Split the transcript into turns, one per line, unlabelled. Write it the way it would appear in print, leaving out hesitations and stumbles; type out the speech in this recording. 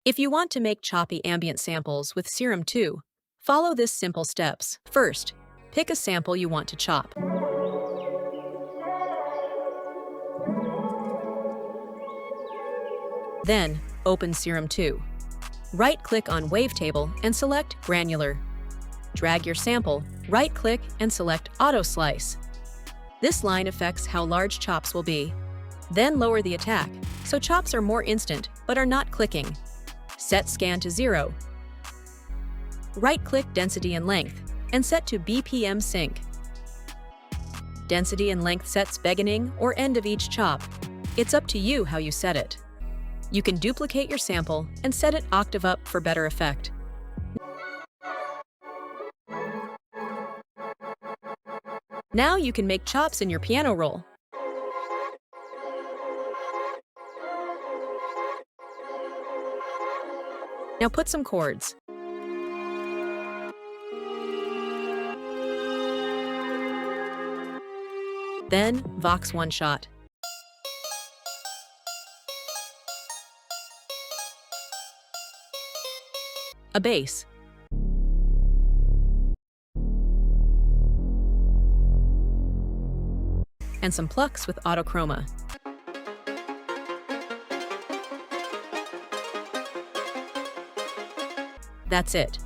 If you want to make choppy ambient samples with Serum 2, follow this simple steps. First, pick a sample you want to chop. Then, open Serum 2. Right-click on Wavetable and select Granular. Drag your sample, right-click and select Auto Slice. This line affects how large chops will be. Then lower the attack, so chops are more instant but are not clicking. Set Scan to 0. Right-click Density and Length and set to BPM Sync. Density and length sets beginning or end of each chop. It's up to you how you set it. You can duplicate your sample and set it octave up for better effect. Now you can make chops in your piano roll. Now put some chords. Then, Vox one shot. A bass. And some plucks with autochroma. That's it.